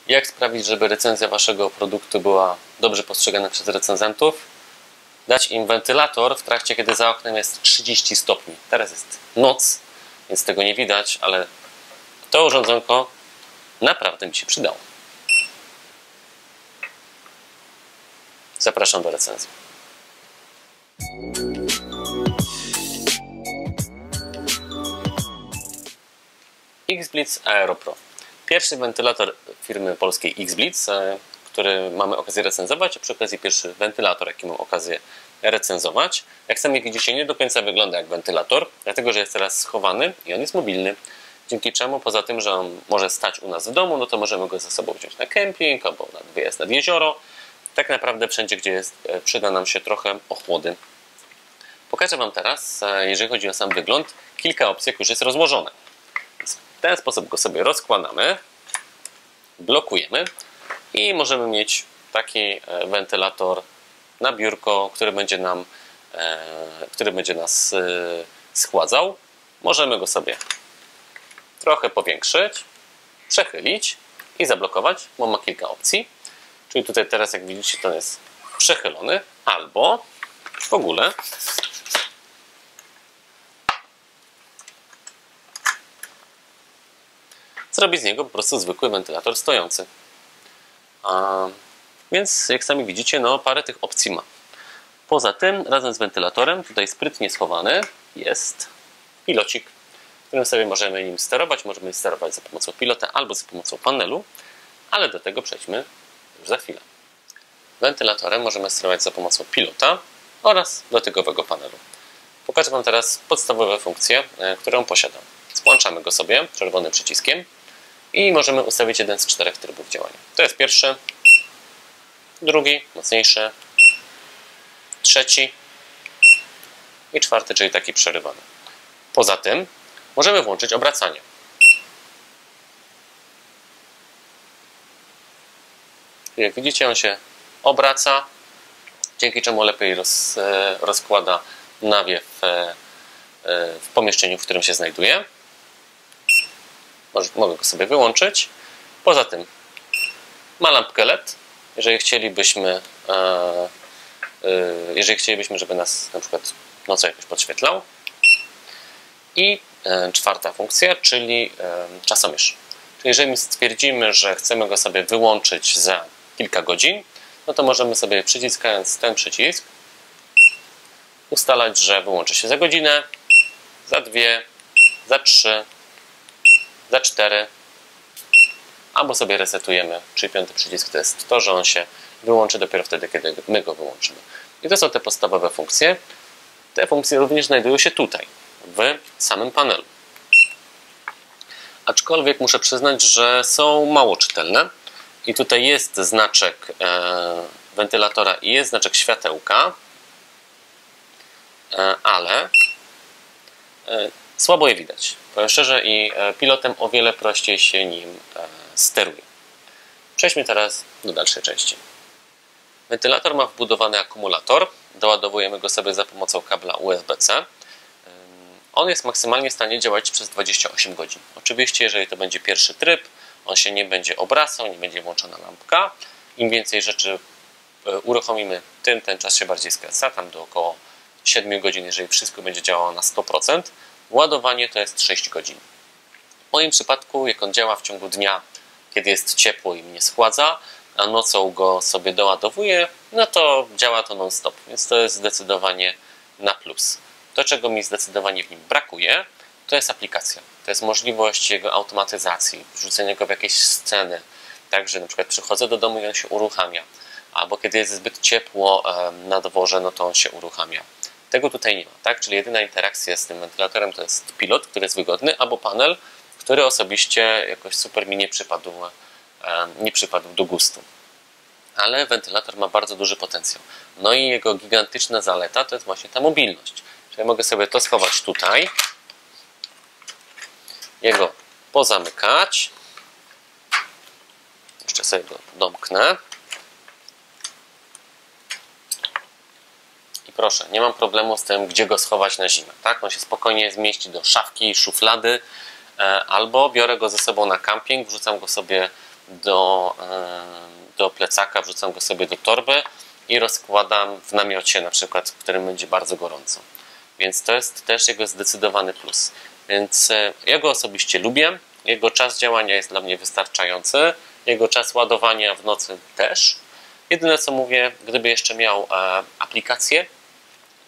Jak sprawić, żeby recenzja waszego produktu była dobrze postrzegana przez recenzentów? Dać im wentylator w trakcie, kiedy za oknem jest 30 stopni. Teraz jest noc, więc tego nie widać, ale to urządzonko naprawdę mi się przydało. Zapraszam do recenzji. XBlitz Aero Pro. Pierwszy wentylator firmy polskiej XBlitz, który mamy okazję recenzować, a przy okazji pierwszy wentylator, jaki mam okazję recenzować. Jak sami widzicie, nie do końca wygląda jak wentylator, dlatego że jest teraz schowany i on jest mobilny. Dzięki czemu, poza tym, że on może stać u nas w domu, no to możemy go ze sobą wziąć na kemping albo na wyjazd nad jezioro. Tak naprawdę wszędzie, gdzie jest, przyda nam się trochę ochłody. Pokażę wam teraz, jeżeli chodzi o sam wygląd, kilka opcji, jak już jest rozłożone. W ten sposób go sobie rozkładamy, blokujemy i możemy mieć taki wentylator na biurko, który będzie nas schładzał. Możemy go sobie trochę powiększyć, przechylić i zablokować, bo ma kilka opcji. Czyli tutaj teraz, jak widzicie, to jest przechylony, albo w ogóle zrobić z niego po prostu zwykły wentylator stojący. Więc jak sami widzicie, no parę tych opcji ma. Poza tym, razem z wentylatorem, tutaj sprytnie schowany, jest pilocik, którym sobie możemy nim sterować. Możemy sterować za pomocą pilota albo za pomocą panelu, ale do tego przejdźmy już za chwilę. Wentylatorem możemy sterować za pomocą pilota oraz dotykowego panelu. Pokażę wam teraz podstawowe funkcje, które on posiada. Włączamy go sobie czerwonym przyciskiem i możemy ustawić jeden z 4 trybów działania. To jest pierwszy, drugi, mocniejszy, trzeci i czwarty, czyli taki przerywany. Poza tym możemy włączyć obracanie. Jak widzicie, on się obraca, dzięki czemu lepiej rozkłada nawiew w pomieszczeniu, w którym się znajduje. Mogę go sobie wyłączyć. Poza tym ma lampkę LED, jeżeli chcielibyśmy, żeby nas na przykład nocą jakoś podświetlał. I czwarta funkcja, czyli czasomierz. Czyli jeżeli stwierdzimy, że chcemy go sobie wyłączyć za kilka godzin, no to możemy sobie, przyciskając ten przycisk, ustalać, że wyłączy się za godzinę, za 2, za 3, za 4, albo sobie resetujemy, czyli 5. przycisk to jest to, że on się wyłączy dopiero wtedy, kiedy my go wyłączymy. I to są te podstawowe funkcje. Te funkcje również znajdują się tutaj, w samym panelu. Aczkolwiek muszę przyznać, że są mało czytelne. I tutaj jest znaczek wentylatora i jest znaczek światełka, ale słabo je widać. Powiem szczerze, i pilotem o wiele prościej się nim steruje. Przejdźmy teraz do dalszej części. Wentylator ma wbudowany akumulator. Doładowujemy go sobie za pomocą kabla USB-C. On jest maksymalnie w stanie działać przez 28 godzin. Oczywiście, jeżeli to będzie pierwszy tryb, on się nie będzie obracał, nie będzie włączona lampka. Im więcej rzeczy uruchomimy, tym ten czas się bardziej skraca, tam do około 7 godzin, jeżeli wszystko będzie działało na 100%. Ładowanie to jest 6 godzin. W moim przypadku, jak on działa w ciągu dnia, kiedy jest ciepło i mnie schładza, a nocą go sobie doładowuję, no to działa to non-stop, więc to jest zdecydowanie na plus. To, czego mi zdecydowanie w nim brakuje, to jest aplikacja. To jest możliwość jego automatyzacji, wrzucenia go w jakieś sceny. Także na przykład przychodzę do domu i on się uruchamia. Albo kiedy jest zbyt ciepło na dworze, no to on się uruchamia. Tego tutaj nie ma, tak? Czyli jedyna interakcja z tym wentylatorem to jest pilot, który jest wygodny, albo panel, który osobiście jakoś super mi nie przypadł do gustu. Ale wentylator ma bardzo duży potencjał. No i jego gigantyczna zaleta to jest właśnie ta mobilność. Czyli mogę sobie to schować tutaj, jego pozamykać, jeszcze sobie go domknę i proszę, nie mam problemu z tym, gdzie go schować na zimę, tak? On się spokojnie zmieści do szafki, szuflady, albo biorę go ze sobą na camping, wrzucam go sobie do plecaka, wrzucam go sobie do torby i rozkładam w namiocie na przykład, w którym będzie bardzo gorąco. Więc to jest też jego zdecydowany plus. Więc ja go osobiście lubię. Jego czas działania jest dla mnie wystarczający. Jego czas ładowania w nocy też. Jedyne co mówię, gdyby jeszcze miał aplikację,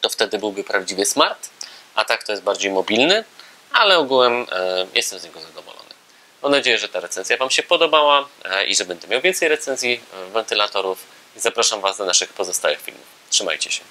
to wtedy byłby prawdziwy smart, a tak to jest bardziej mobilny, ale ogółem jestem z niego zadowolony. Mam nadzieję, że ta recenzja Wam się podobała i że będę miał więcej recenzji wentylatorów. I zapraszam Was do naszych pozostałych filmów. Trzymajcie się.